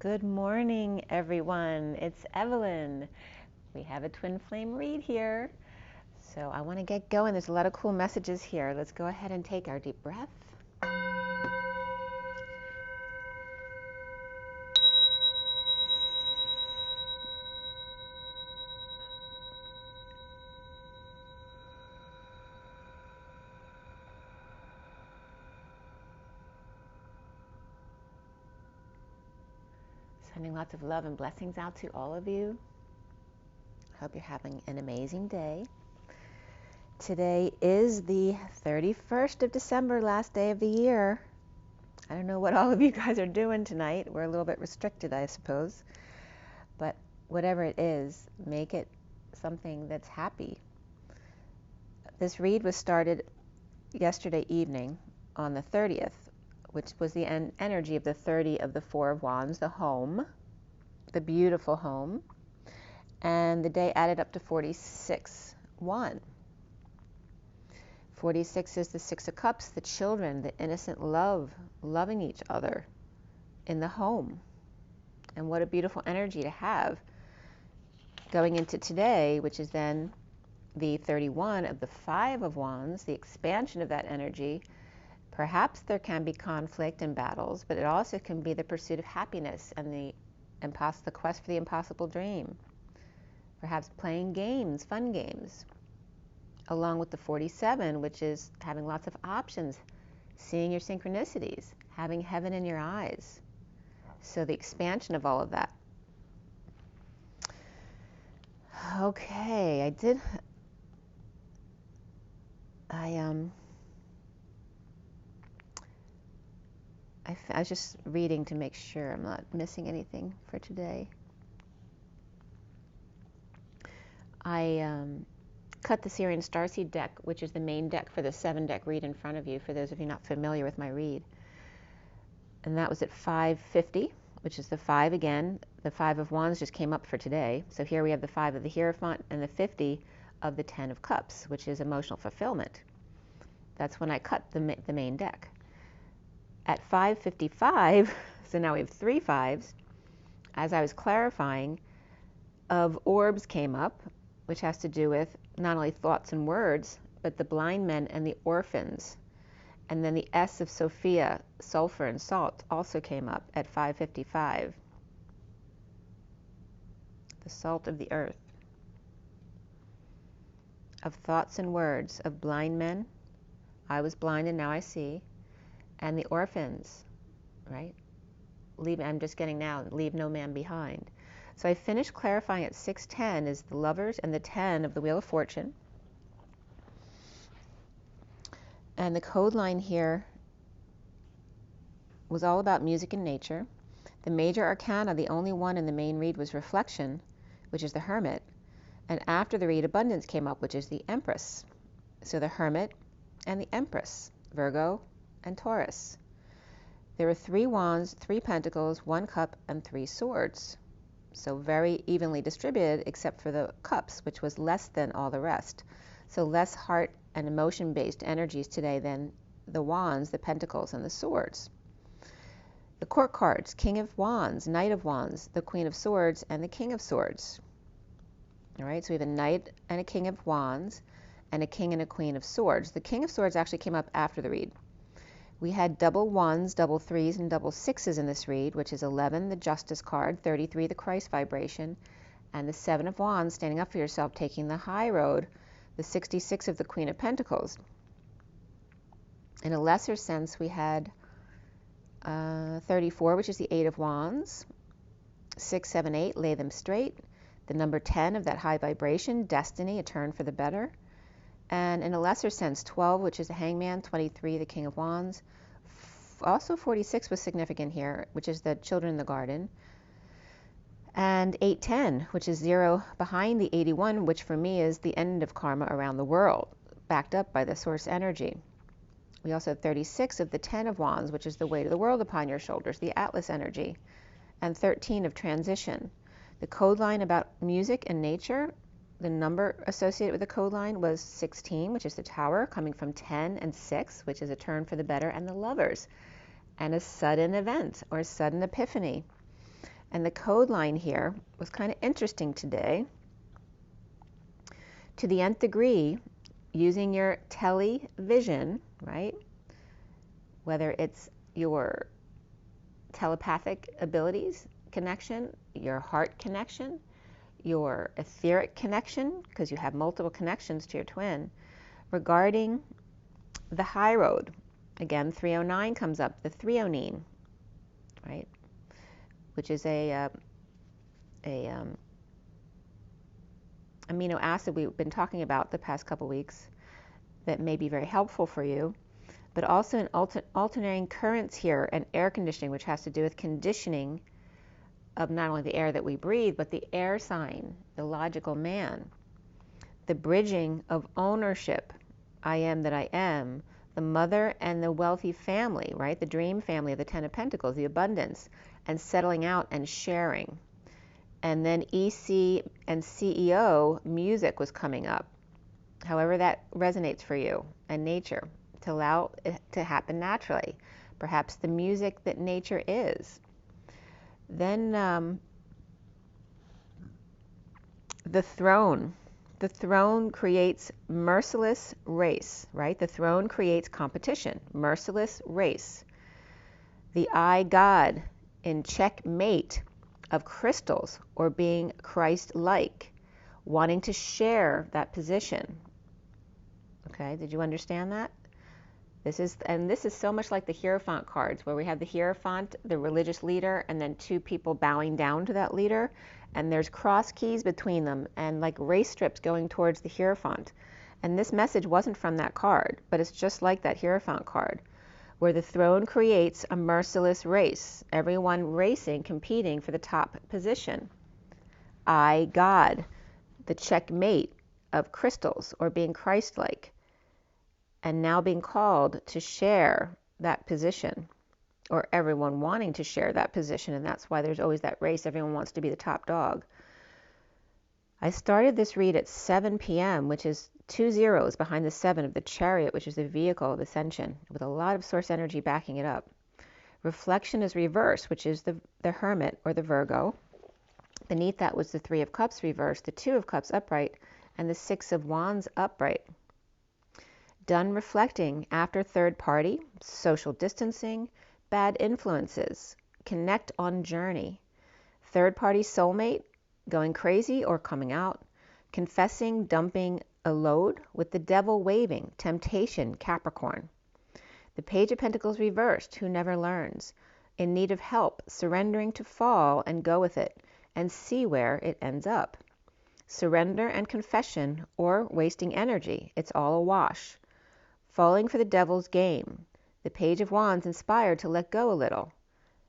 Good morning, everyone. It's Evelyn. We have a twin flame read here. So I want to get going. There's a lot of cool messages here. Let's go ahead and take our deep breath. Sending lots of love and blessings out to all of you. Hope you're having an amazing day. Today is the 31st of December, last day of the year. I don't know what all of you guys are doing tonight. We're a little bit restricted, I suppose. But whatever it is, make it something that's happy. This read was started yesterday evening on the 30th, which was the energy of the 30 of the Four of Wands, the home, the beautiful home, and the day added up to 46, 1. 46 is the Six of Cups, the children, the innocent love, loving each other in the home. And what a beautiful energy to have going into today, which is then the 31 of the Five of Wands, the expansion of that energy. Perhaps there can be conflict and battles, but it also can be the pursuit of happiness and the quest for the impossible dream. Perhaps playing games, fun games, along with the 47, which is having lots of options, seeing your synchronicities, having heaven in your eyes. So the expansion of all of that. Okay, I was just reading to make sure I'm not missing anything for today. I cut the SIRIAN Starseed deck, which is the main deck for the 7-deck read in front of you, for those of you not familiar with my read. And that was at 5:50, which is the 5 again. The 5 of Wands just came up for today. So here we have the 5 of the Hierophant and the 50 of the 10 of Cups, which is emotional fulfillment. That's when I cut the main deck. At 5:55, so now we have 3 5s, as I was clarifying, of orbs came up, which has to do with not only thoughts and words, but the blind men and the orphans. And then the S of Sophia, sulfur and salt, also came up at 5:55. The salt of the earth. Of thoughts and words, of blind men. I was blind and now I see. And the orphans, right? I'm just getting now, leave no man behind. So I finished clarifying at 6:10 is the lovers and the 10 of the Wheel of Fortune. And the code line here was all about music and nature. The major arcana, the only one in the main read, was reflection, which is the Hermit. And after the read, abundance came up, which is the Empress. So the Hermit and the Empress, Virgo and Taurus. There were 3 wands, 3 pentacles, 1 cup, and 3 swords. So very evenly distributed, except for the cups, which was less than all the rest. So less heart and emotion-based energies today than the wands, the pentacles, and the swords. The court cards, King of Wands, Knight of Wands, the Queen of Swords, and the King of Swords. All right, so we have a Knight and a King of Wands, and a King and a Queen of Swords. The King of Swords actually came up after the read. We had double 1s, double 3s, and double 6s in this read, which is 11, the Justice card, 33, the Christ vibration, and the 7 of Wands, standing up for yourself, taking the high road, the 66 of the Queen of Pentacles. In a lesser sense, we had 34, which is the 8 of Wands, 6, 7, 8, lay them straight, the number 10 of that high vibration, destiny, a turn for the better. And in a lesser sense, 12, which is the Hangman, 23, the King of Wands. Also 46 was significant here, which is the children in the garden. And 810, which is 0 behind the 81, which for me is the end of karma around the world, backed up by the source energy. We also have 36 of the 10 of Wands, which is the weight of the world upon your shoulders, the Atlas energy. And 13 of transition. The code line about music and nature, the number associated with the code line was 16, which is the Tower, coming from 10 and 6, which is a turn for the better, and the Lovers, and a sudden event or a sudden epiphany. And the code line here was kind of interesting today. To the nth degree, using your television, right? Whether it's your telepathic abilities connection, your heart connection, your etheric connection, because you have multiple connections to your twin, regarding the high road. Again, 309 comes up, the threonine, right? Which is a amino acid we've been talking about the past couple weeks that may be very helpful for you, but also in alternating currents here and air conditioning, which has to do with conditioning of not only the air that we breathe, but the air sign, the logical man, the bridging of ownership, I am that I am, the mother and the wealthy family, right? The dream family of the Ten of Pentacles, the abundance, and settling out and sharing. And then EC and CEO music was coming up. However that resonates for you, and nature, to allow it to happen naturally. Perhaps the music that nature is. Then the throne. The throne creates merciless race, right? The throne creates competition, merciless race. The I, God, in checkmate of crystals, or being Christ-like, wanting to share that position. Okay, did you understand that? This is so much like the Hierophant cards, where we have the Hierophant, the religious leader, and then two people bowing down to that leader, and there's cross keys between them, and like race strips going towards the Hierophant. And this message wasn't from that card, but it's just like that Hierophant card, where the throne creates a merciless race, everyone racing, competing for the top position. I, God, the checkmate of crystals, or being Christ-like, and now being called to share that position, or everyone wanting to share that position, and that's why there's always that race. Everyone wants to be the top dog. I started this read at 7 p.m., which is 2 zeros behind the 7 of the Chariot, which is the vehicle of ascension, with a lot of source energy backing it up. Reflection is reverse, which is the Hermit, or the Virgo. Beneath that was the 3 of Cups reversed, the 2 of Cups upright, and the 6 of Wands upright. Done reflecting after third party, social distancing, bad influences, connect on journey, third party soulmate, going crazy or coming out, confessing, dumping a load with the devil waving, temptation, Capricorn. The Page of Pentacles reversed, who never learns, in need of help, surrendering to fall and go with it and see where it ends up. Surrender and confession, or wasting energy, it's all a wash. Falling for the devil's game. The Page of Wands inspired to let go a little.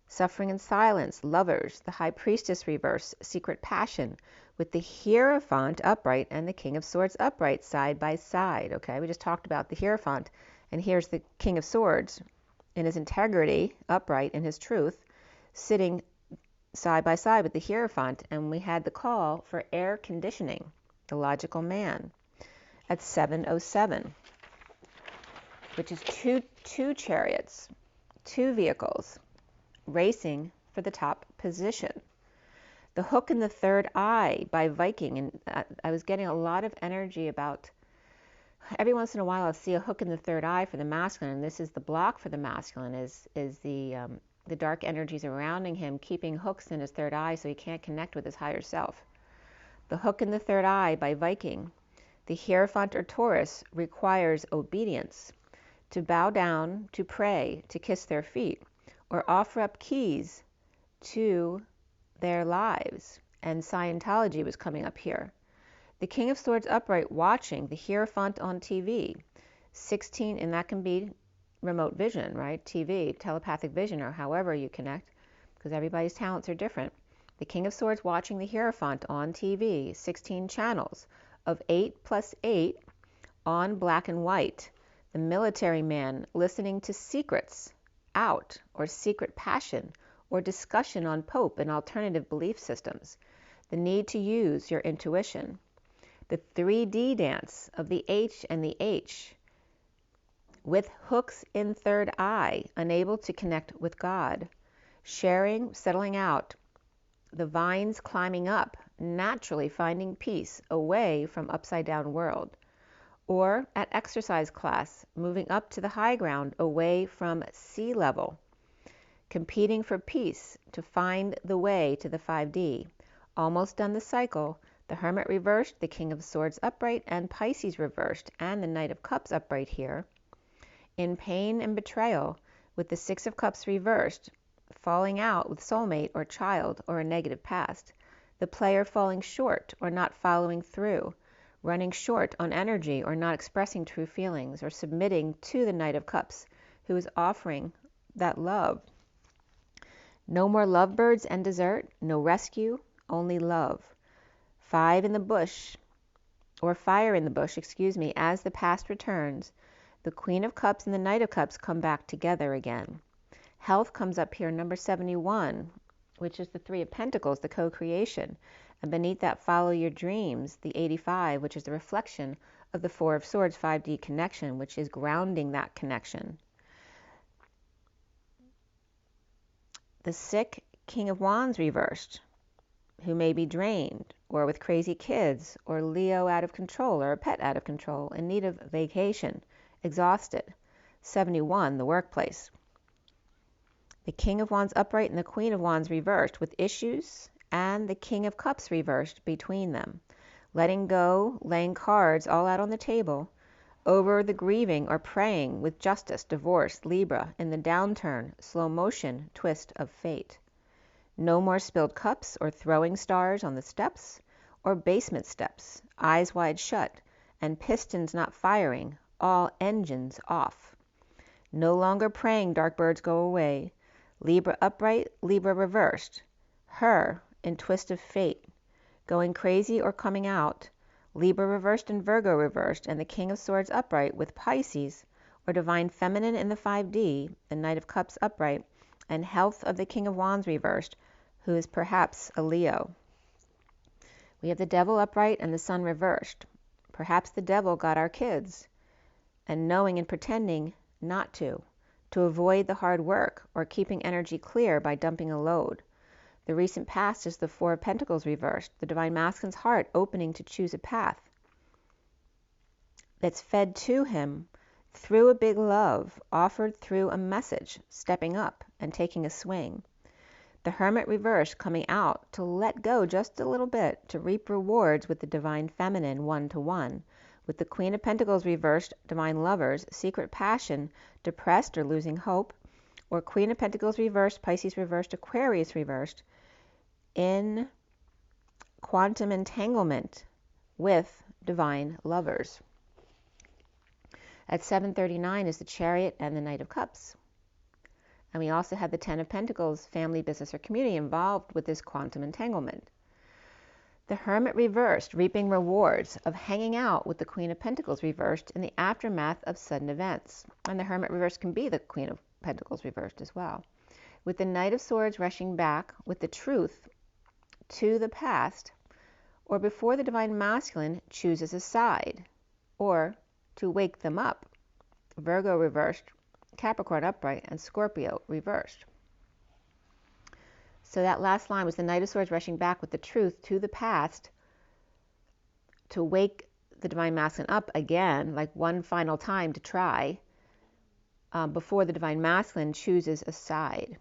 Suffering in silence, lovers, the High Priestess reverse, secret passion, with the Hierophant upright and the King of Swords upright side by side. Okay, we just talked about the Hierophant, and here's the King of Swords in his integrity, upright in his truth, sitting side by side with the Hierophant, and we had the call for air conditioning, the logical man, at 7:07. Which is two chariots, two vehicles, racing for the top position. The Hook in the Third Eye by Viking, and I was getting a lot of energy about, every once in a while I'll see a hook in the third eye for the masculine, and this is the block for the masculine, is the dark energies surrounding him, keeping hooks in his third eye so he can't connect with his higher self. The Hook in the Third Eye by Viking. The Hierophant or Taurus requires obedience, to bow down, to pray, to kiss their feet, or offer up keys to their lives. And Scientology was coming up here. The King of Swords upright watching the Hierophant on TV. 16, and that can be remote vision, right? TV, telepathic vision, or however you connect, because everybody's talents are different. The King of Swords watching the Hierophant on TV. 16 channels of 8 plus 8 on black and white. The military man listening to secrets out, or secret passion, or discussion on Pope and alternative belief systems. The need to use your intuition. The 3D dance of the H and the H, with hooks in third eye, unable to connect with God. Sharing, settling out, the vines climbing up, naturally finding peace away from upside down world. Or at exercise class, moving up to the high ground away from sea level, competing for peace to find the way to the 5D. Almost done the cycle, the Hermit reversed, the King of Swords upright, and Pisces reversed, and the Knight of Cups upright here. In pain and betrayal, with the Six of Cups reversed, falling out with soulmate or child or a negative past, the player falling short or not following through, running short on energy or not expressing true feelings, or submitting to the Knight of Cups, who is offering that love. No more lovebirds and dessert, no rescue, only love. Fire in the bush, as the past returns, the Queen of Cups and the Knight of Cups come back together again. Health comes up here, number 71, which is the Three of Pentacles, the co-creation. And beneath that, follow your dreams, the 85, which is the reflection of the Four of Swords 5D connection, which is grounding that connection. The sick King of Wands reversed, who may be drained, or with crazy kids, or Leo out of control, or a pet out of control, in need of vacation, exhausted. 71, the workplace. The King of Wands upright and the Queen of Wands reversed, with issues, and the King of Cups reversed between them. Letting go, laying cards all out on the table, over the grieving or praying with justice, divorce, Libra, in the downturn, slow motion, twist of fate. No more spilled cups or throwing stars on the steps or basement steps, eyes wide shut, and pistons not firing, all engines off. No longer praying dark birds go away. Libra upright, Libra reversed. Her in twist of fate, going crazy or coming out. Libra reversed and Virgo reversed, and the King of Swords upright with Pisces, or Divine Feminine in the 5D, the Knight of Cups upright, and health of the King of Wands reversed, who is perhaps a Leo. We have the Devil upright and the Sun reversed. Perhaps the devil got our kids, and knowing and pretending not to avoid the hard work or keeping energy clear by dumping a load. The recent past is the Four of Pentacles reversed, the Divine Masculine's heart opening to choose a path that's fed to him through a big love, offered through a message, stepping up and taking a swing. The Hermit reversed, coming out to let go just a little bit to reap rewards with the Divine Feminine one-to-one. With the Queen of Pentacles reversed, Divine Lovers, secret passion, depressed or losing hope, or Queen of Pentacles reversed, Pisces reversed, Aquarius reversed, in quantum entanglement with Divine Lovers. At 7:39 is the Chariot and the Knight of Cups. And we also had the Ten of Pentacles, family, business, or community involved with this quantum entanglement. The Hermit reversed, reaping rewards of hanging out with the Queen of Pentacles reversed in the aftermath of sudden events. And the Hermit reversed can be the Queen of Pentacles reversed as well. With the Knight of Swords rushing back with the truth to the past, or before the Divine Masculine chooses a side, or to wake them up. Virgo reversed, Capricorn upright, and Scorpio reversed. So that last line was the Knight of Swords rushing back with the truth to the past to wake the Divine Masculine up again, like one final time to try, before the Divine Masculine chooses a side.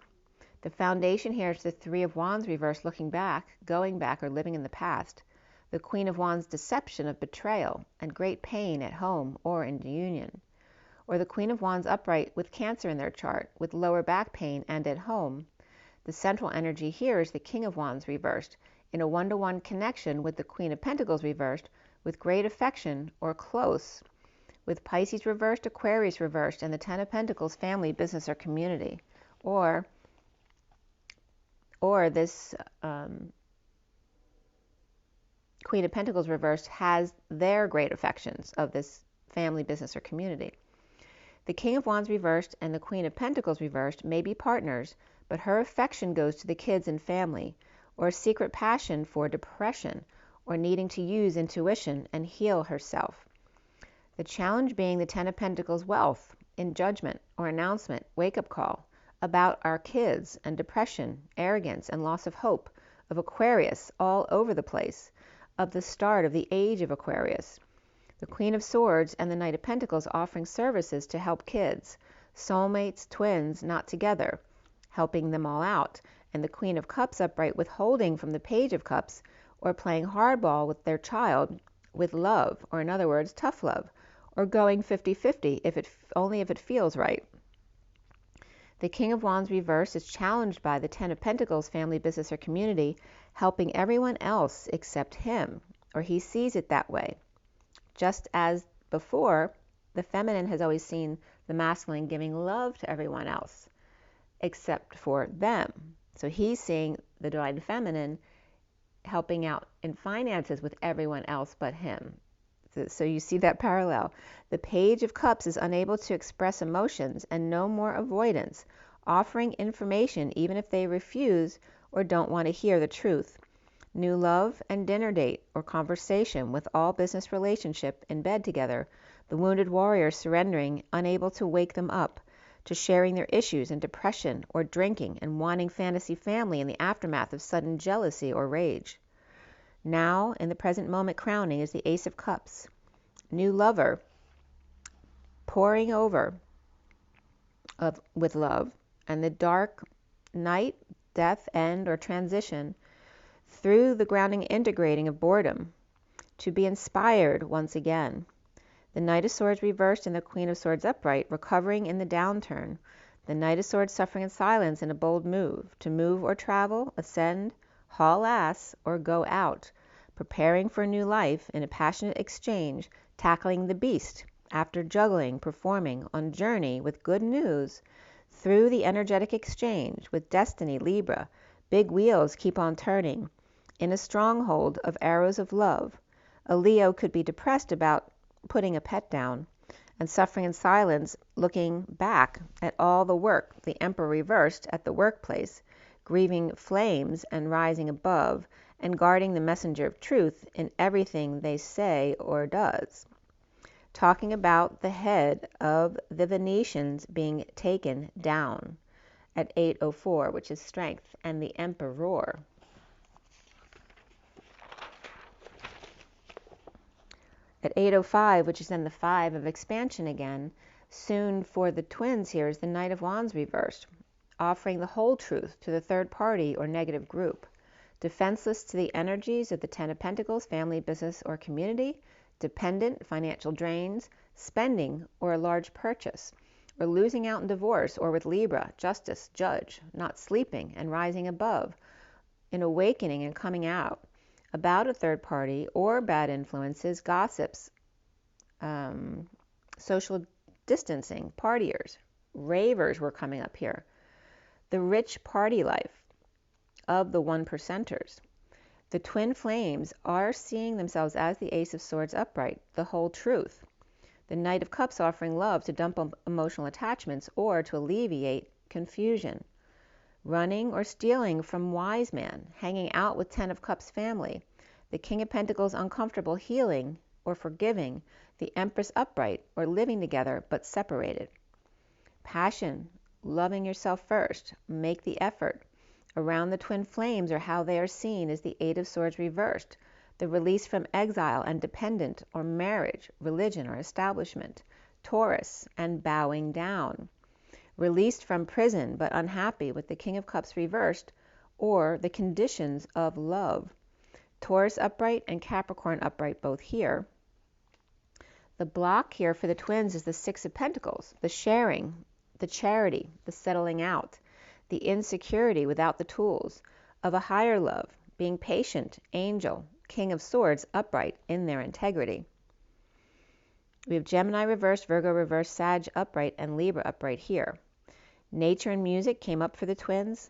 The foundation here is the Three of Wands reversed, looking back, going back, or living in the past. The Queen of Wands deception of betrayal and great pain at home or in the union. Or the Queen of Wands upright with Cancer in their chart, with lower back pain and at home. The central energy here is the King of Wands reversed, in a one-to-one connection with the Queen of Pentacles reversed, with great affection or close, with Pisces reversed, Aquarius reversed, and the Ten of Pentacles, family, business, or community. Or this Queen of Pentacles reversed has their great affections of this family, business, or community. The King of Wands reversed and the Queen of Pentacles reversed may be partners, but her affection goes to the kids and family, or a secret passion for depression, or needing to use intuition and heal herself. The challenge being the Ten of Pentacles wealth, in judgment or announcement, wake-up call, about our kids and depression, arrogance, and loss of hope, of Aquarius all over the place, of the start of the age of Aquarius. The Queen of Swords and the Knight of Pentacles offering services to help kids, soulmates, twins, not together, helping them all out, and the Queen of Cups upright withholding from the Page of Cups or playing hardball with their child with love, or in other words, tough love, or going 50-50 only if it feels right. The King of Wands reversed is challenged by the Ten of Pentacles, family, business, or community, helping everyone else except him, or he sees it that way. Just as before, the feminine has always seen the masculine giving love to everyone else except for them. So he's seeing the divine feminine helping out in finances with everyone else but him. So you see that parallel. The Page of Cups is unable to express emotions and no more avoidance, offering information even if they refuse or don't want to hear the truth. New love and dinner date or conversation with all business relationship in bed together. The wounded warrior surrendering, unable to wake them up, to sharing their issues and depression or drinking and wanting fantasy family in the aftermath of sudden jealousy or rage. Now, in the present moment crowning is the Ace of Cups. New lover, pouring over with love, and the dark night, death, end, or transition through the grounding integrating of boredom, to be inspired once again. The Knight of Swords reversed and the Queen of Swords upright, recovering in the downturn. The Knight of Swords suffering in silence in a bold move, to move or travel, ascend, haul ass, or go out, preparing for a new life in a passionate exchange, tackling the beast, after juggling, performing, on journey with good news, through the energetic exchange, with destiny, Libra, big wheels keep on turning, in a stronghold of arrows of love. A Leo could be depressed about putting a pet down, and suffering in silence, looking back at all the work, the Emperor reversed, at the workplace, grieving flames and rising above, and guarding the messenger of truth in everything they say or does. Talking about the head of the Venetians being taken down at 8:04, which is strength, and the Emperor. At 8:05, which is then the 5 of expansion again, soon for the twins here is the Knight of Wands reversed, offering the whole truth to the third party or negative group, defenseless to the energies of the Ten of Pentacles, family, business, or community, dependent, financial drains, spending, or a large purchase, or losing out in divorce, or with Libra, justice, judge, not sleeping and rising above, in awakening and coming out, about a third party or bad influences, gossips, social distancing, partiers, ravers were coming up here. The rich party life of the 1%ers. The twin flames are seeing themselves as the Ace of Swords upright, the whole truth. The Knight of Cups offering love to dump emotional attachments or to alleviate confusion. Running or stealing from wise man, hanging out with Ten of Cups family. The King of Pentacles uncomfortable healing or forgiving. The Empress upright or living together but separated. Passion, loving yourself first, make the effort. Around the twin flames or how they are seen is the Eight of Swords reversed, the release from exile and dependent or marriage, religion or establishment, Taurus, and bowing down. Released from prison but unhappy with the King of Cups reversed, or the conditions of love. Taurus upright and Capricorn upright both here. The block here for the twins is the Six of Pentacles, the sharing, the charity, the settling out, the insecurity without the tools of a higher love, being patient, angel, King of Swords upright in their integrity. We have Gemini reversed, Virgo reversed, Sag upright, and Libra upright here. Nature and music came up for the twins,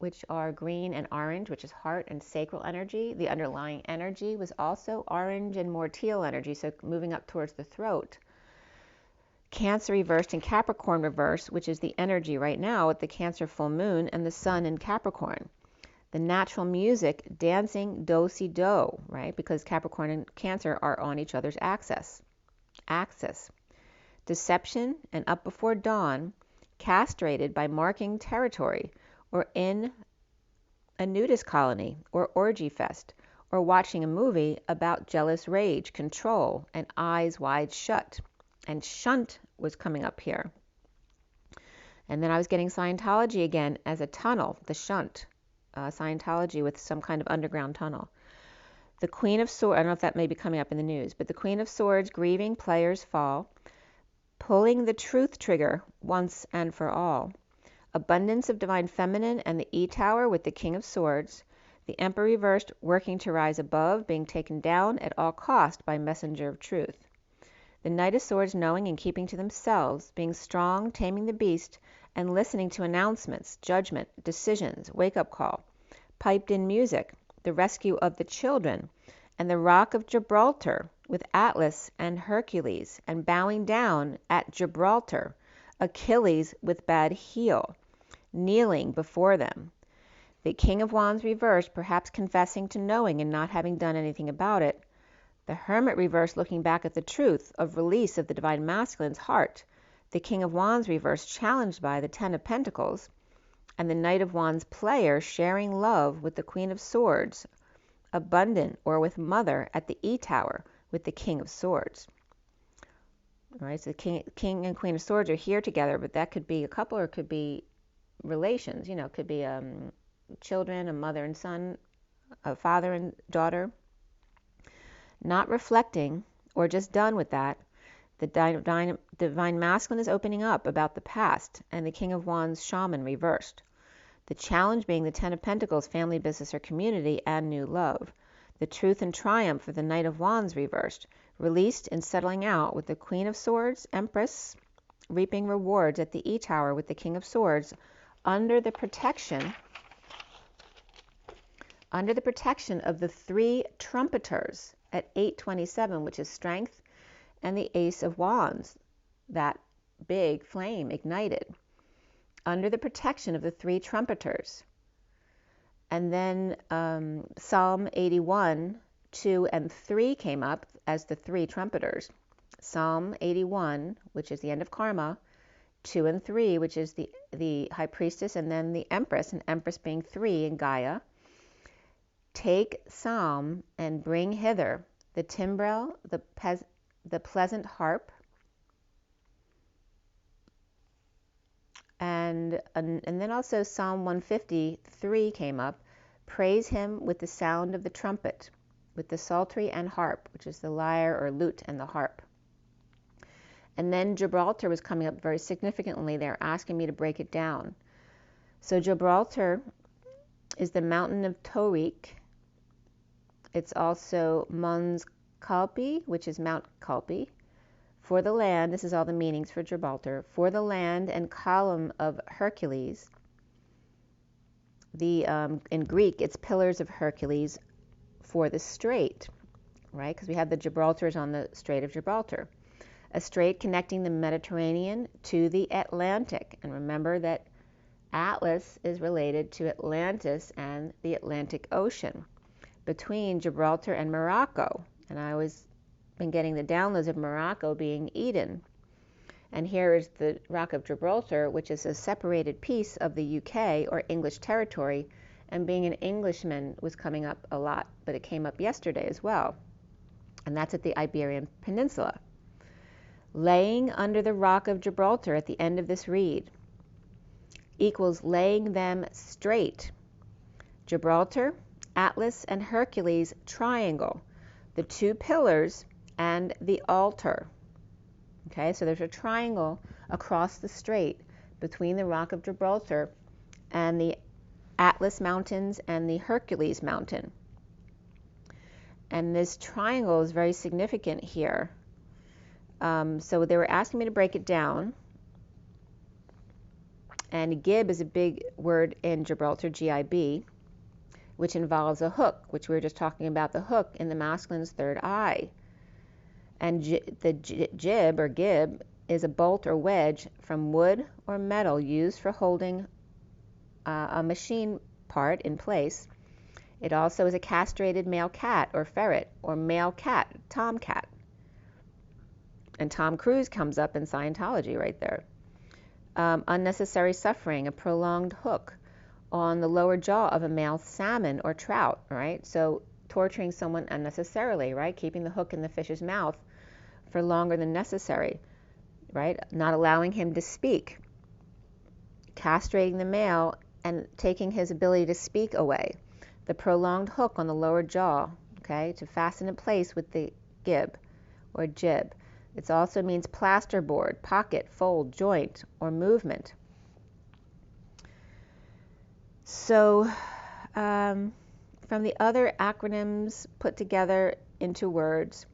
which are green and orange, which is heart and sacral energy. The underlying energy was also orange and more teal energy, so moving up towards the throat. Cancer reversed and Capricorn reversed, which is the energy right now with the Cancer full moon and the sun in Capricorn. The natural music, dancing, do-si-do, right? Because Capricorn and Cancer are on each other's axis. Deception and up before dawn, castrated by marking territory or in a nudist colony, or orgy fest, or watching a movie about jealous rage, control, and eyes wide shut. And shunt was coming up here. And then I was getting Scientology again as a tunnel, the shunt. Scientology with some kind of underground tunnel. The Queen of Swords, I don't know if that may be coming up in the news, but the Queen of Swords, grieving players fall, pulling the truth trigger once and for all. Abundance of divine feminine and the E-Tower with the King of Swords. The Emperor reversed, working to rise above, being taken down at all cost by messenger of truth. The Knight of Swords, knowing and keeping to themselves, being strong, taming the beast, and listening to announcements, judgment, decisions, wake-up call. Piped in music, the rescue of the children, and the Rock of Gibraltar with Atlas and Hercules, and bowing down at Gibraltar, Achilles with bad heel, kneeling before them. The King of Wands reversed, perhaps confessing to knowing and not having done anything about it. The Hermit reversed, looking back at the truth of release of the Divine Masculine's heart. The King of Wands reversed, challenged by the Ten of Pentacles. And the Knight of Wands player sharing love with the Queen of Swords, abundant, or with Mother at the E-Tower with the King of Swords. All right, so the King and Queen of Swords are here together, but that could be a couple or it could be relations. You know, it could be children, a mother and son, a father and daughter. Not reflecting or just done with that, the Divine Masculine is opening up about the past, and the King of Wands shaman reversed. The challenge being the Ten of Pentacles, family, business, or community, and new love. The truth and triumph for the Knight of Wands reversed, released and settling out with the Queen of Swords, Empress, reaping rewards at the E-Tower with the King of Swords, under the protection of the three trumpeters at 827, which is strength, and the Ace of Wands, that big flame ignited, under the protection of the three trumpeters. And then Psalm 81, 2 and 3 came up as the three trumpeters. Psalm 81, which is the end of karma, 2 and 3, which is the High Priestess, and then the Empress, and Empress being 3 in Gaia. Take psalm and bring hither the timbrel, the pleasant harp, and then also Psalm 153 came up. Praise him with the sound of the trumpet, with the psaltery and harp, which is the lyre or lute and the harp. And then Gibraltar was coming up very significantly. They're asking me to break it down. So Gibraltar is the mountain of Tauriq. It's also Mons Calpi, which is Mount Calpi. For the land, this is all the meanings for Gibraltar. For the land and column of Hercules. In Greek, it's pillars of Hercules for the strait, right? Because we have the Gibraltars on the Strait of Gibraltar. A strait connecting the Mediterranean to the Atlantic. And remember that Atlas is related to Atlantis and the Atlantic Ocean, between Gibraltar and Morocco. And I always been getting the downloads of Morocco being Eden. And here is the Rock of Gibraltar, which is a separated piece of the UK or English territory. And being an Englishman was coming up a lot, but it came up yesterday as well. And that's at the Iberian Peninsula. Laying under the Rock of Gibraltar at the end of this read equals laying them straight. Gibraltar, Atlas, and Hercules triangle, the two pillars and the altar. Okay, so there's a triangle across the strait between the Rock of Gibraltar and the Atlas Mountains and the Hercules Mountain. And this triangle is very significant here. So they were asking me to break it down. And gib is a big word in Gibraltar, G-I-B, which involves a hook, which we were just talking about, the hook in the masculine's third eye. And the jib or gib is a bolt or wedge from wood or metal used for holding a machine part in place. It also is a castrated male cat or ferret or male cat, tomcat. And Tom Cruise comes up in Scientology right there. Unnecessary suffering, a prolonged hook, on the lower jaw of a male salmon or trout, right? So torturing someone unnecessarily, right? Keeping the hook in the fish's mouth for longer than necessary, right? Not allowing him to speak, castrating the male and taking his ability to speak away. The prolonged hook on the lower jaw, okay, to fasten in place with the gib or jib. It also means plasterboard, pocket, fold, joint, or movement. So from the other acronyms put together into words,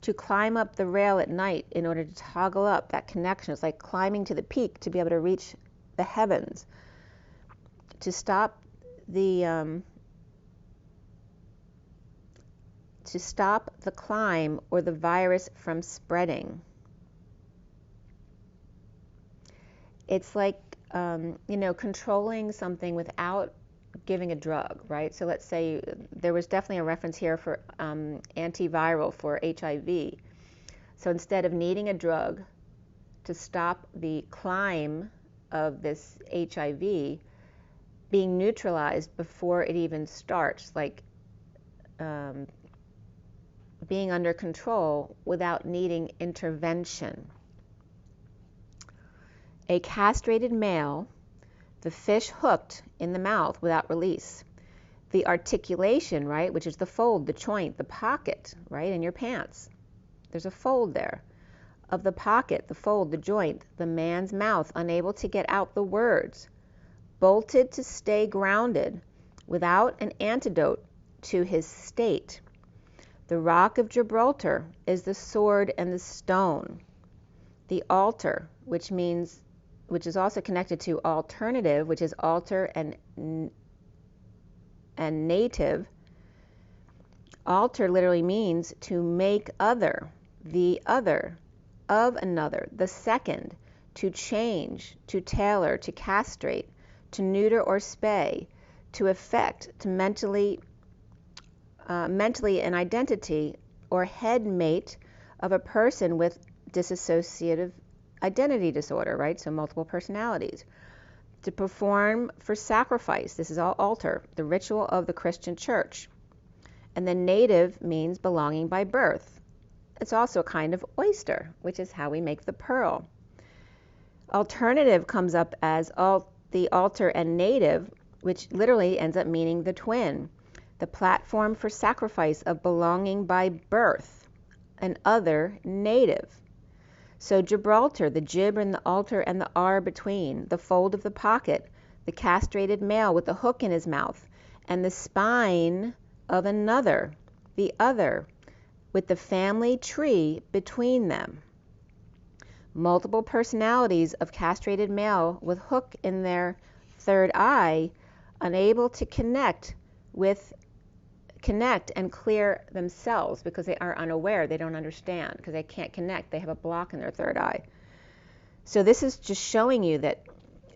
to climb up the rail at night in order to toggle up that connection. It's like climbing to the peak to be able to reach the heavens. To stop the climb or the virus from spreading. It's like controlling something without giving a drug, right? So let's say there was definitely a reference here for antiviral for HIV. So instead of needing a drug to stop the climb of this HIV, being neutralized before it even starts, like being under control without needing intervention. A castrated male, the fish hooked in the mouth without release. The articulation, right, which is the fold, the joint, the pocket, right, in your pants. There's a fold there. Of the pocket, the fold, the joint, the man's mouth, unable to get out the words, bolted to stay grounded without an antidote to his state. The rock of Gibraltar is the sword and the stone. The altar, which is also connected to alternative, which is alter and native. Alter literally means to make other, the other, of another, the second, to change, to tailor, to castrate, to neuter or spay, to affect, to mentally an identity or head mate of a person with dissociative identity disorder, right? So multiple personalities. To perform for sacrifice, this is all altar, the ritual of the Christian church. And then native means belonging by birth. It's also a kind of oyster, which is how we make the pearl. Alternative comes up as the altar and native, which literally ends up meaning the twin. The platform for sacrifice of belonging by birth, an other native. So Gibraltar, the jib and the altar and the R between, the fold of the pocket, the castrated male with the hook in his mouth, and the spine of another, the other, with the family tree between them. Multiple personalities of castrated male with hook in their third eye, unable to connect and clear themselves because they are unaware, they don't understand, because they can't connect, they have a block in their third eye. So this is just showing you that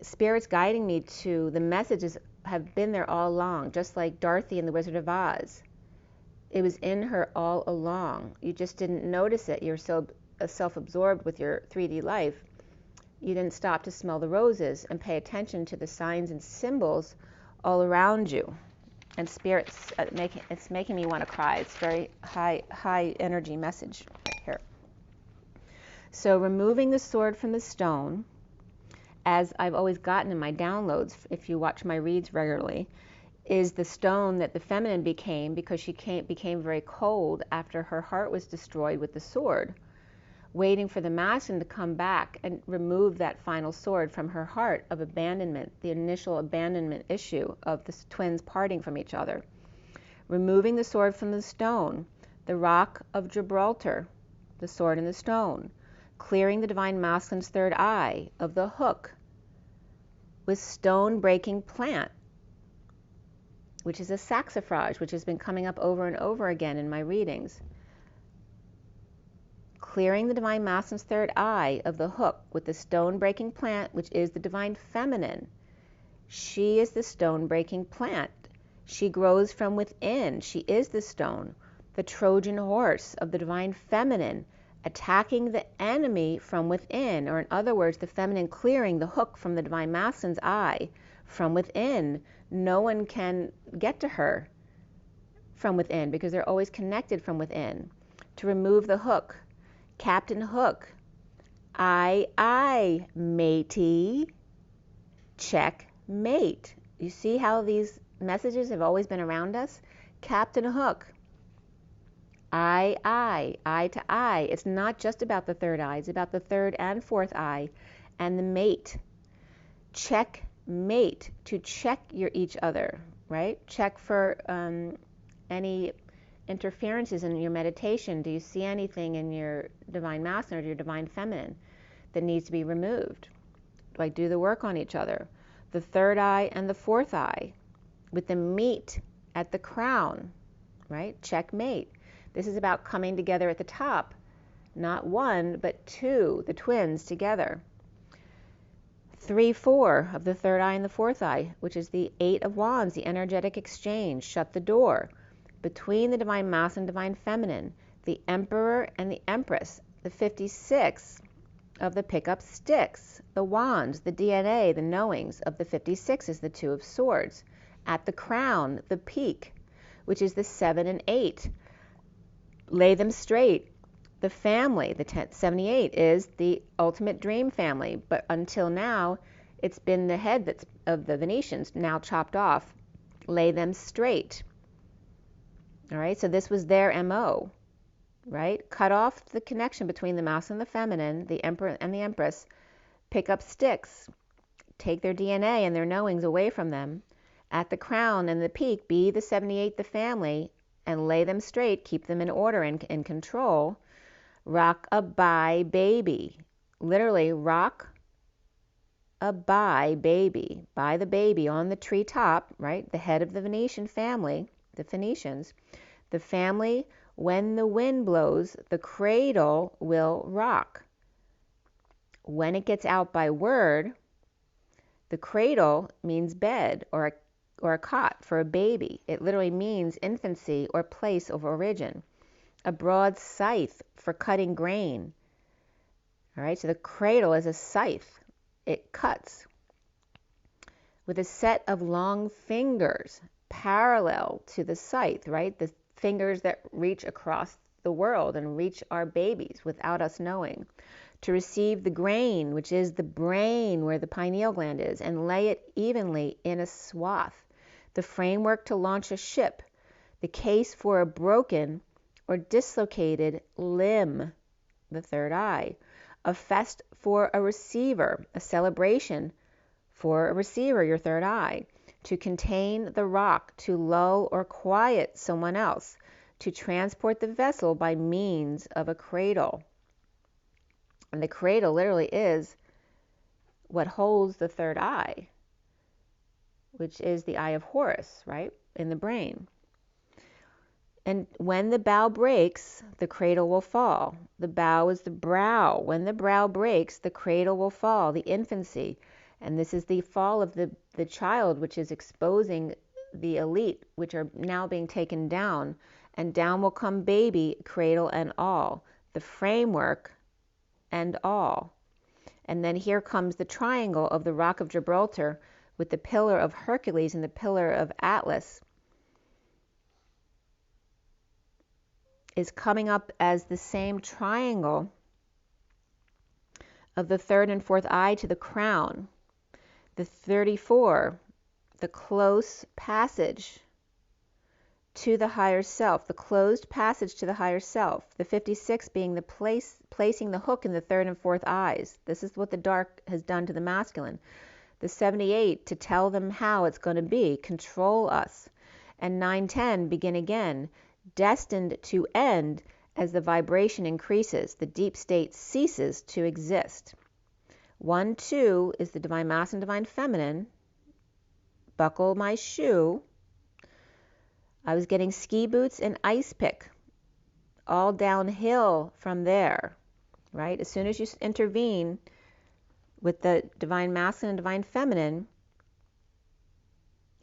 Spirit's guiding me to the messages have been there all along, just like Dorothy in The Wizard of Oz. It was in her all along. You just didn't notice it. You're so self-absorbed with your 3D life. You didn't stop to smell the roses and pay attention to the signs and symbols all around you. And Spirit's it's making me want to cry. It's very high energy message right here. So removing the sword from the stone, as I've always gotten in my downloads, if you watch my reads regularly, is the stone that the feminine became because she became very cold after her heart was destroyed with the sword, waiting for the masculine to come back and remove that final sword from her heart of abandonment, the initial abandonment issue of the twins parting from each other. Removing the sword from the stone, the rock of Gibraltar, the sword and the stone. Clearing the divine masculine's third eye of the hook with stone-breaking plant, which is a saxifrage, which has been coming up over and over again in my readings. Clearing the divine masculine's third eye of the hook with the stone-breaking plant, which is the divine feminine. She is the stone-breaking plant. She grows from within. She is the stone, the Trojan horse of the divine feminine, attacking the enemy from within, or in other words, the feminine clearing the hook from the divine masculine's eye from within. No one can get to her from within because they're always connected from within. To remove the hook, Captain Hook, I, matey, checkmate. You see how these messages have always been around us? Captain Hook, eye to eye. It's not just about the third eye, it's about the third and fourth eye and the mate. Checkmate, to check each other, right? Check for any interferences in your meditation. Do you see anything in your divine masculine or your divine feminine that needs to be removed? Like, do the work on each other. The third eye and the fourth eye with the meat at the crown, right? Checkmate. This is about coming together at the top, not one, but two, the twins together. 3, 4 of the third eye and the fourth eye, which is the 8 of Wands, the energetic exchange. Shut the door between the divine masculine and divine feminine, the Emperor and the Empress. The 56 of the pickup sticks, the wands, the DNA, the knowings of the 56 is the 2 of swords. At the crown, the peak, which is the 7 and 8. Lay them straight. The family, the 78, is the ultimate dream family, but until now, it's been the head that's of the Venetians, now chopped off. Lay them straight. All right, so this was their MO, right? Cut off the connection between the masculine and the feminine, the Emperor and the Empress. Pick up sticks. Take their DNA and their knowings away from them. At the crown and the peak, be the 78, the family, and lay them straight. Keep them in order and in control. Rock-a-bye baby. Literally, rock-a-bye baby. By the baby on the treetop, right? The head of the Venetian family, the Phoenicians. The family, when the wind blows, the cradle will rock. When it gets out by word, the cradle means bed or a cot for a baby. It literally means infancy or place of origin. A broad scythe for cutting grain. All right, so the cradle is a scythe. It cuts. With a set of long fingers parallel to the scythe, right? The fingers that reach across the world and reach our babies without us knowing. To receive the grain, which is the brain where the pineal gland is, and lay it evenly in a swath. The framework to launch a ship. The case for a broken or dislocated limb, the third eye. A fest for a receiver, a celebration for a receiver, your third eye. To contain the rock, to lull or quiet someone else. To transport the vessel by means of a cradle. And the cradle literally is what holds the third eye, which is the eye of Horus, right, in the brain. And when the bow breaks, the cradle will fall. The bow is the brow. When the brow breaks, the cradle will fall, the infancy. And this is the fall of the child, which is exposing the elite, which are now being taken down. And down will come baby, cradle and all. The framework and all. And then here comes the triangle of the Rock of Gibraltar with the pillar of Hercules and the pillar of Atlas. Is coming up as the same triangle of the third and fourth eye to the crown. The 34, the close passage to the higher self, the closed passage to the higher self. The 56 being the placing the hook in the third and fourth eyes. This is what the dark has done to the masculine. The 78, to tell them how it's going to be, control us. And 9, 10, begin again. Destined to end as the vibration increases, the deep state ceases to exist. 1, 2 is the divine masculine, divine feminine. Buckle my shoe. I was getting ski boots and ice pick, all downhill from there, right? As soon as you intervene with the divine masculine and divine feminine,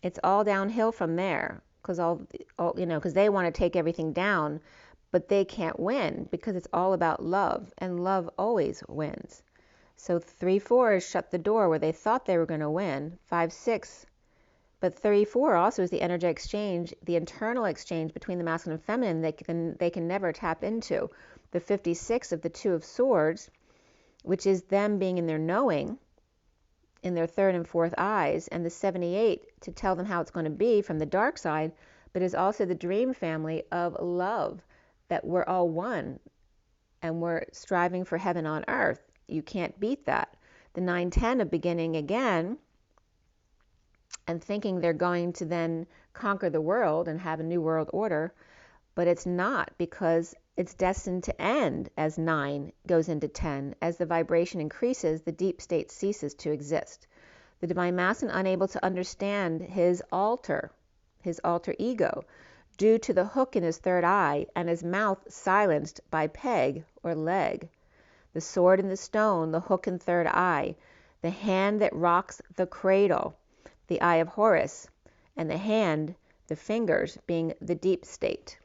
it's all downhill from there. Because they want to take everything down, but they can't win because it's all about love, and love always wins. So 3-4 shut the door where they thought they were going to win. 5-6. But 3-4 also is the energetic exchange, the internal exchange between the masculine and feminine they can never tap into. The 56 of the 2 of Swords, which is them being in their knowing, in their third and fourth eyes, and the 78 to tell them how it's going to be from the dark side, but is also the dream family of love, that we're all one and we're striving for heaven on earth. You can't beat that. The 9-10 of beginning again and thinking they're going to then conquer the world and have a new world order, but it's not, because it's destined to end as 9 goes into 10. As the vibration increases, the deep state ceases to exist. The divine masculine, unable to understand his alter ego, due to the hook in his third eye and his mouth silenced by peg or leg. The sword and the stone, the hook and third eye, the hand that rocks the cradle, the eye of Horus, and the hand, the fingers, being the deep state.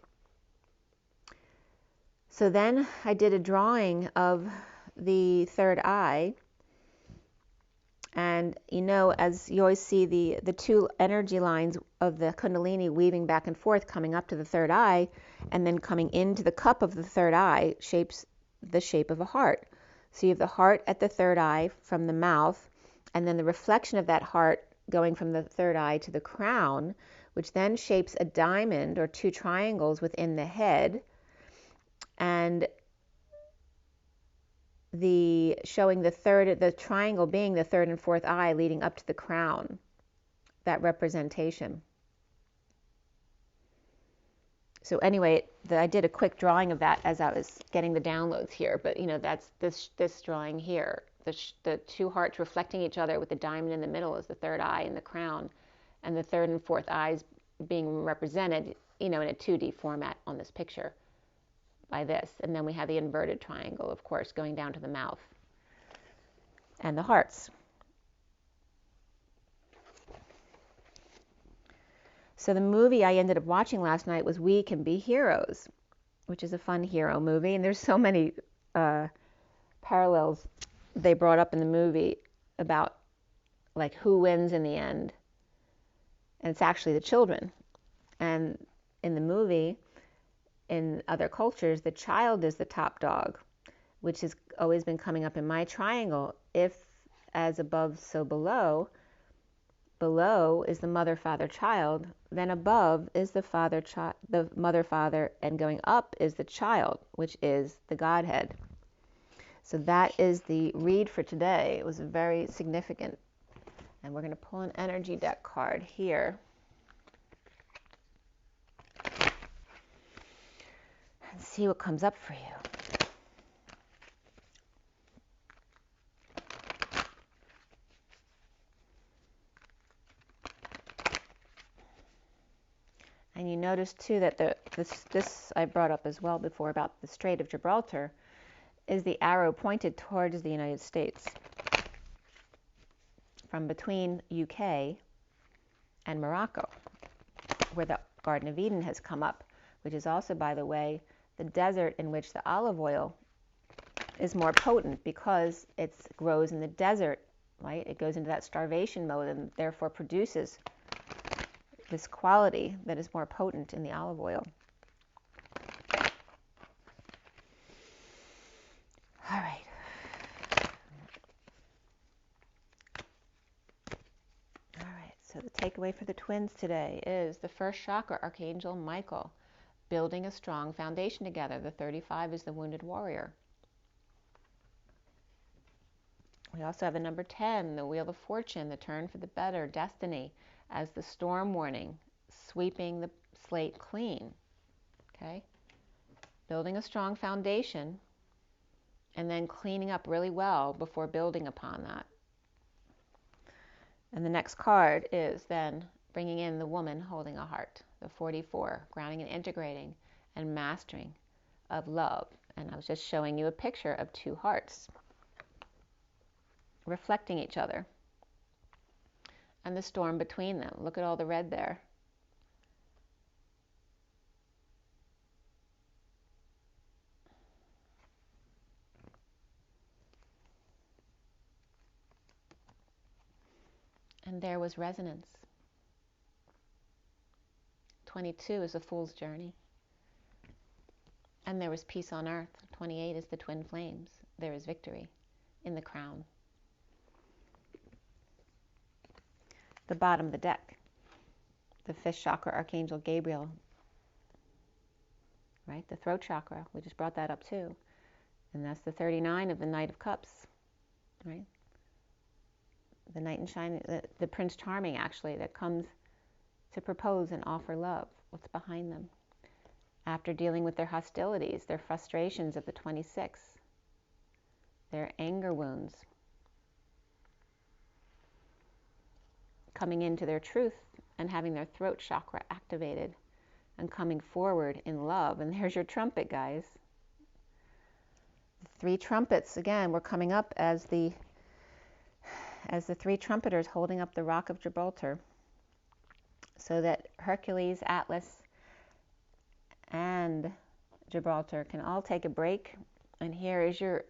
So then I did a drawing of the third eye, and as you always see the 2 energy lines of the Kundalini weaving back and forth, coming up to the third eye and then coming into the cup of the third eye, shapes the shape of a heart. So you have the heart at the third eye from the mouth, and then the reflection of that heart going from the third eye to the crown, which then shapes a diamond or 2 triangles within the head, and showing the triangle being the third and fourth eye leading up to the crown, that representation. So anyway, I did a quick drawing of that as I was getting the downloads here, but that's this drawing here. The 2 hearts reflecting each other with the diamond in the middle as the third eye and the crown, and the third and fourth eyes being represented, in a 2D format on this picture by this. And then we have the inverted triangle, of course, going down to the mouth and the hearts. So the movie I ended up watching last night was We Can Be Heroes, which is a fun hero movie. And there's so many parallels they brought up in the movie about like who wins in the end. And it's actually the children. And in the movie, in other cultures, the child is the top dog, which has always been coming up in my triangle. If as above, so below. Below is the mother, father, child. Then above is the mother, father, and going up is the child, which is the Godhead. So that is the read for today. It was very significant. And we're going to pull an energy deck card here. And see what comes up for you. And you notice too that this I brought up as well before about the Strait of Gibraltar, is the arrow pointed towards the United States from between UK and Morocco, where the Garden of Eden has come up, which is also, by the way, the desert in which the olive oil is more potent because it grows in the desert, right? It goes into that starvation mode and therefore produces this quality that is more potent in the olive oil. All right. All right, so the takeaway for the twins today is the first chakra, Archangel Michael, building a strong foundation together. The 35 is the wounded warrior. We also have the number 10, the Wheel of Fortune, the turn for the better, destiny, as the storm warning, sweeping the slate clean. Okay? Building a strong foundation and then cleaning up really well before building upon that. And the next card is then bringing in the woman holding a heart, the 44, grounding and integrating and mastering of love. And I was just showing you a picture of 2 hearts reflecting each other and the storm between them. Look at all the red there. And there was resonance. 22 is the Fool's Journey. And there was peace on earth. 28 is the twin flames. There is victory in the crown. The bottom of the deck, the fifth chakra, Archangel Gabriel, right? The throat chakra, we just brought that up too. And that's the 39 of the Knight of Cups, right? The knight in shining, the Prince Charming, actually, that comes to propose and offer love. What's behind them? After dealing with their hostilities, their frustrations of the 26, their anger wounds, coming into their truth and having their throat chakra activated and coming forward in love. And there's your trumpet, guys. The three trumpets, again, we're coming up as the three trumpeters holding up the Rock of Gibraltar, so that Hercules, Atlas, and Gibraltar can all take a break. And here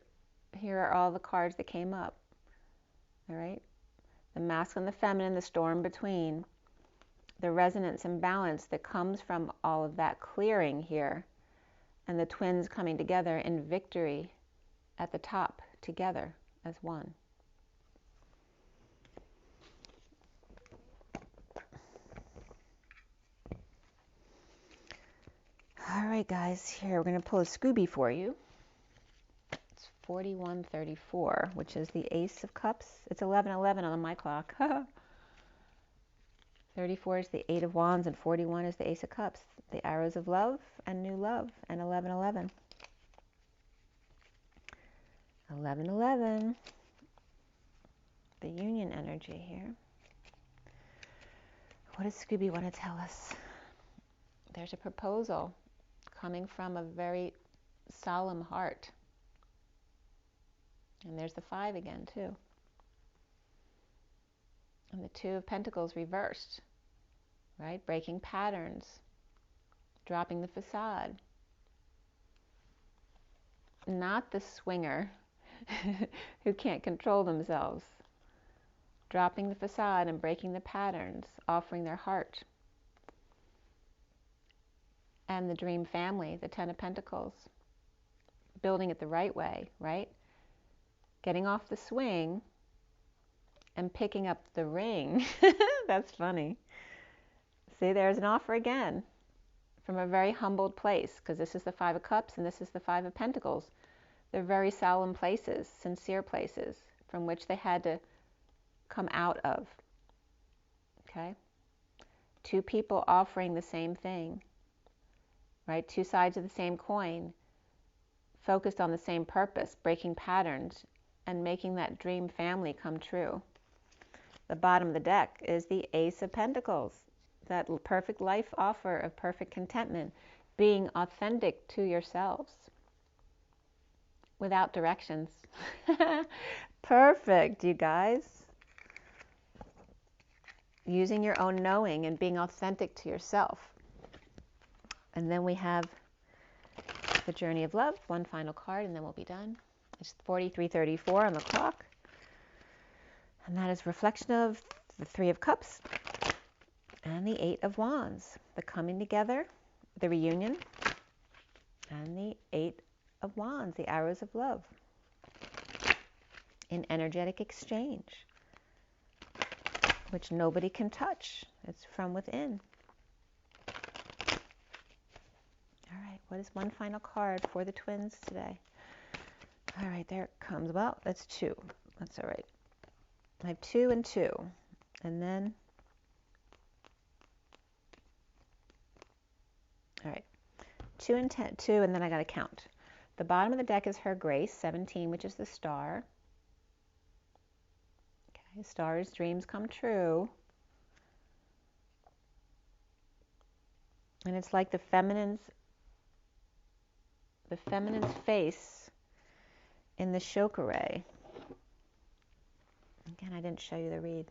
are all the cards that came up. All right? The masculine, the feminine, the storm between, the resonance and balance that comes from all of that clearing here, and the twins coming together in victory at the top together as one. All right, guys, here we're going to pull a Scooby for you. It's 4134, which is the Ace of Cups. It's 11:11 on my clock. 34 is the Eight of Wands, and 41 is the Ace of Cups. The arrows of love and new love, and 11:11. 11:11. The union energy here. What does Scooby want to tell us? There's a proposal coming from a very solemn heart. And there's the 5 again, too. And the 2 of Pentacles reversed, right? Breaking patterns, dropping the facade. Not the swinger who can't control themselves. Dropping the facade and breaking the patterns, offering their heart. And the dream family, the 10 of Pentacles. Building it the right way, right? Getting off the swing and picking up the ring. That's funny. See, there's an offer again from a very humbled place, because this is the 5 of Cups and this is the 5 of Pentacles. They're very solemn places, sincere places from which they had to come out of. Okay? 2 people offering the same thing, right? 2 sides of the same coin, focused on the same purpose, breaking patterns and making that dream family come true. The bottom of the deck is the Ace of Pentacles, that perfect life offer of perfect contentment, being authentic to yourselves without directions. Perfect, you guys. Using your own knowing and being authentic to yourself. And then we have the Journey of Love, one final card, and then we'll be done. It's 43:34 on the clock. And that is reflection of the 3 of Cups and the 8 of Wands. The coming together, the reunion, and the 8 of Wands, the arrows of love. In energetic exchange, which nobody can touch. It's from within. All right, what is one final card for the twins today? All right, there it comes. Well, that's 2. That's all right. I have 2 and 2. And then, all right, 2 and 10, 2, and then I got to count. The bottom of the deck is Her Grace, 17, which is the star. Okay, stars, dreams come true. And it's like the feminine's face in the chakra. Again, I didn't show you the read.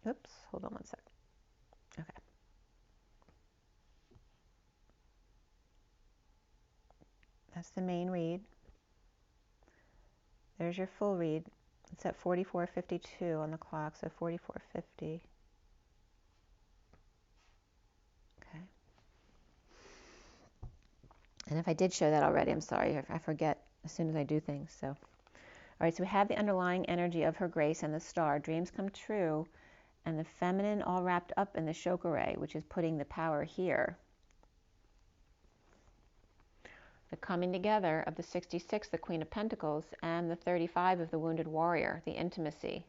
Oops, hold on one sec. Okay. That's the main read. There's your full read. It's at 44:52 on the clock, so 44:50. Okay. And if I did show that already, I'm sorry. I forget as soon as I do things. So, all right. So we have the underlying energy of her grace and the star. Dreams come true, and the feminine all wrapped up in the chakra, which is putting the power here. The coming together of the 66, the Queen of Pentacles, and the 35 of the Wounded Warrior, the intimacy.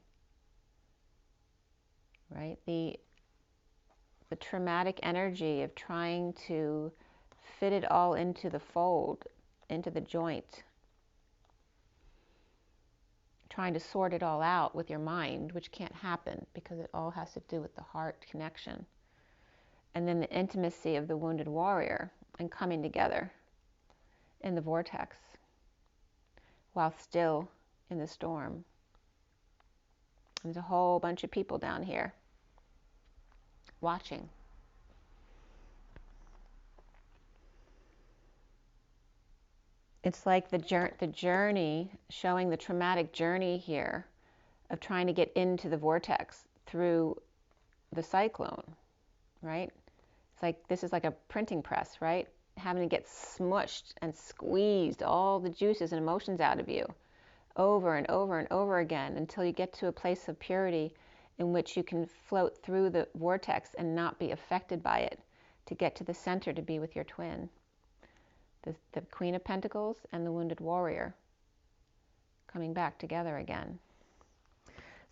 Right? The traumatic energy of trying to fit it all into the fold, into the joint. Trying to sort it all out with your mind, which can't happen because it all has to do with the heart connection. And then the intimacy of the Wounded Warrior and coming together in the vortex while still in the storm. There's a whole bunch of people down here watching. It's like the journey, showing the traumatic journey here of trying to get into the vortex through the cyclone, right? It's like, this is like a printing press, right? Having to get smushed and squeezed all the juices and emotions out of you over and over and over again until you get to a place of purity in which you can float through the vortex and not be affected by it, to get to the center to be with your twin. The Queen of Pentacles and the Wounded Warrior coming back together again.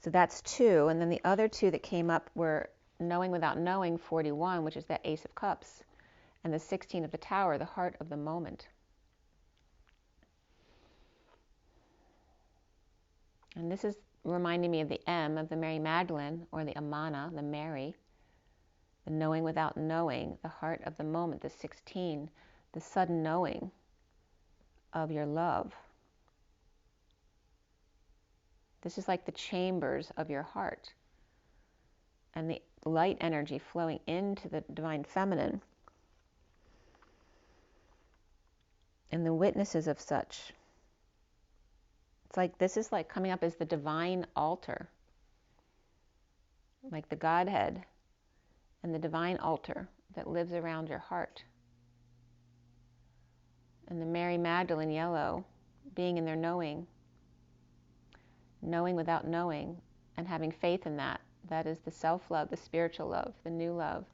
So that's 2. And then the other 2 that came up were Knowing Without Knowing, 41, which is that Ace of Cups, and the 16 of the Tower, the heart of the moment. And this is reminding me of the M of the Mary Magdalene, or the Amana, the Mary, the knowing without knowing, the heart of the moment, the 16, the sudden knowing of your love. This is like the chambers of your heart and the light energy flowing into the divine feminine and the witnesses of such. It's like, this is like coming up as the divine altar, like the Godhead and the divine altar that lives around your heart. And the Mary Magdalene yellow, being in their knowing, knowing without knowing, and having faith in that. That is the self-love, the spiritual love, the new love.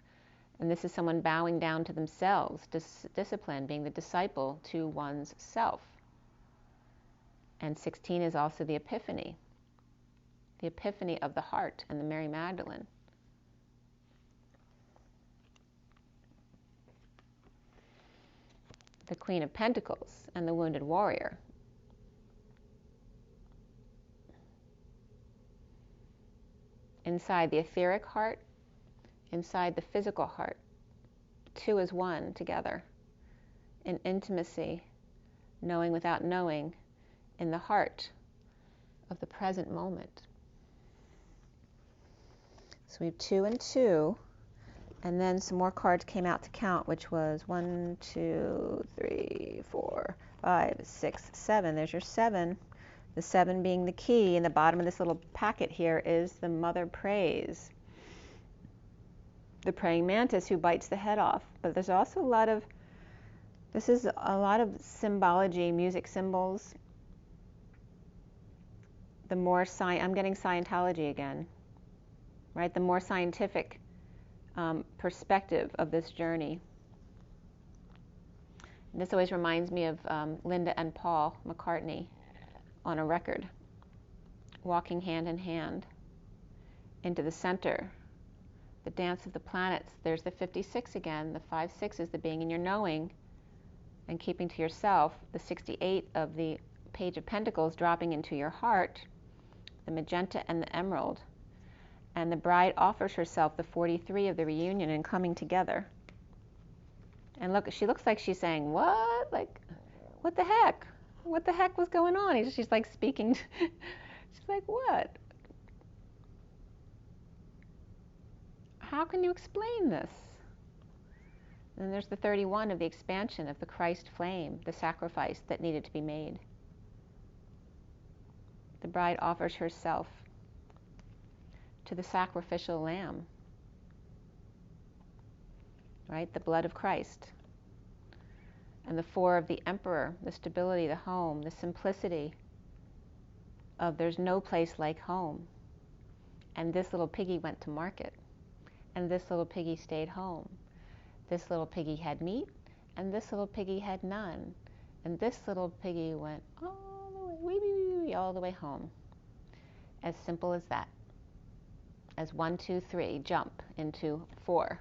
And this is someone bowing down to themselves, discipline, being the disciple to one's self. And 16 is also the epiphany of the heart and the Mary Magdalene. The Queen of Pentacles and the Wounded Warrior. Inside the etheric heart, inside the physical heart. 2 is 1 together. In intimacy, knowing without knowing, in the heart of the present moment. So we have 2 and 2. And then some more cards came out to count, which was 1, 2, 3, 4, 5, 6, 7. There's your 7. The 7 being the key. In the bottom of this little packet here is the Mother Prays, the praying mantis who bites the head off. But there's also this is a lot of symbology, music symbols. The more I'm getting Scientology again, right? The more scientific perspective of this journey. And this always reminds me of Linda and Paul McCartney on a record, walking hand in hand into the center, the dance of the planets. There's the 56 again. The 5-6 is the being in your knowing and keeping to yourself. The 68 of the Page of Pentacles dropping into your heart, the magenta and the emerald. And the bride offers herself, the 43 of the reunion and coming together. And look, she looks like she's saying, what? Like, what the heck? What the heck was going on? She's like speaking. She's like, what? How can you explain this? And then there's the 31 of the expansion of the Christ flame, the sacrifice that needed to be made. the bride offers herself to the sacrificial lamb, right? The blood of Christ. And the 4 of the emperor, the stability, the home, the simplicity of there's no place like home. And this little piggy went to market. And this little piggy stayed home. This little piggy had meat, and this little piggy had none. And this little piggy went all the way, wee, wee, wee, wee, all the way home. As simple as that. As 1, 2, 3, jump into 4.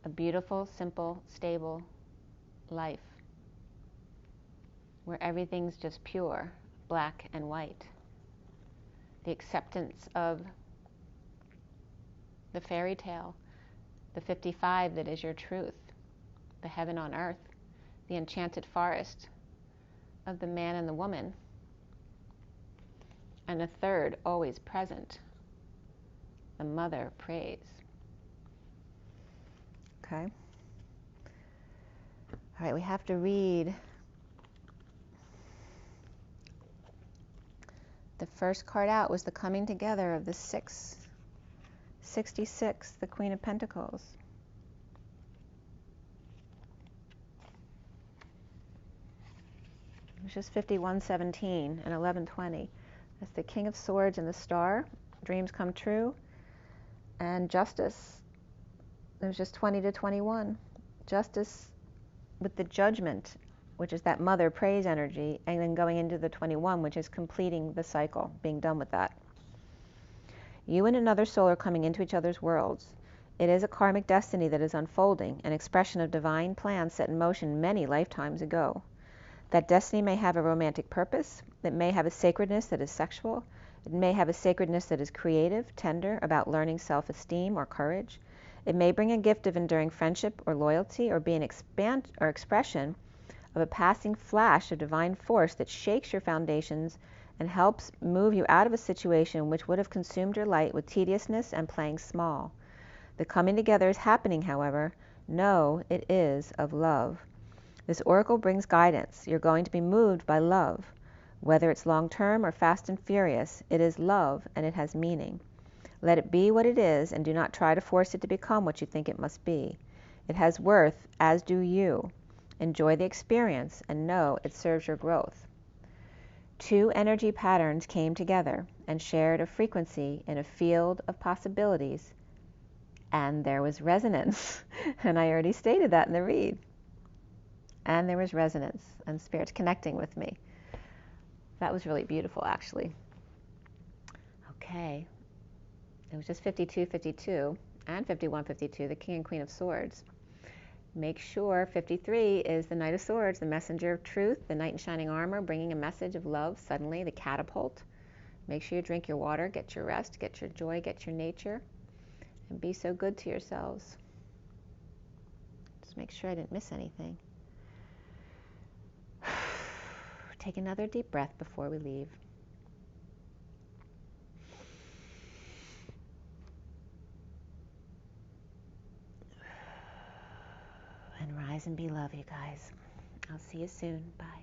A beautiful, simple, stable life where everything's just pure, black and white. The acceptance of the fairy tale, the 55 that is your truth, the heaven on earth, the enchanted forest of the man and the woman, and a 3rd always present, the mother prays. Okay. All right, we have to read the first card out was the coming together of the 66, the Queen of Pentacles. It's just 5117 and 1120. That's the King of Swords and the Star. Dreams come true. And Justice. It was just 20 to 21. Justice with the Judgment, which is that mother praise energy, and then going into the 21, which is completing the cycle, being done with that. You and another soul are coming into each other's worlds. It is a karmic destiny that is unfolding, an expression of divine plans set in motion many lifetimes ago. That destiny may have a romantic purpose. It may have a sacredness that is sexual. It may have a sacredness that is creative, tender, about learning self-esteem or courage. It may bring a gift of enduring friendship or loyalty, or be an expression of a passing flash of divine force that shakes your foundations and helps move you out of a situation which would have consumed your light with tediousness and playing small. The coming together is happening, however. Know it is of love. This oracle brings guidance. You're going to be moved by love. Whether it's long-term or fast and furious, it is love and it has meaning. Let it be what it is, and do not try to force it to become what you think it must be. It has worth, as do you. Enjoy the experience and know it serves your growth. 2 energy patterns came together and shared a frequency in a field of possibilities, and there was resonance. And I already stated that in the read. And there was resonance and spirits connecting with me. That was really beautiful, actually. Okay. It was just 52-52 and 51-52, the King and Queen of Swords. Make sure 53 is the Knight of Swords, the messenger of truth, the knight in shining armor, bringing a message of love suddenly, the catapult. Make sure you drink your water, get your rest, get your joy, get your nature, and be so good to yourselves. Just make sure I didn't miss anything. Take another deep breath before we leave. And rise and be love, you guys. I'll see you soon. Bye.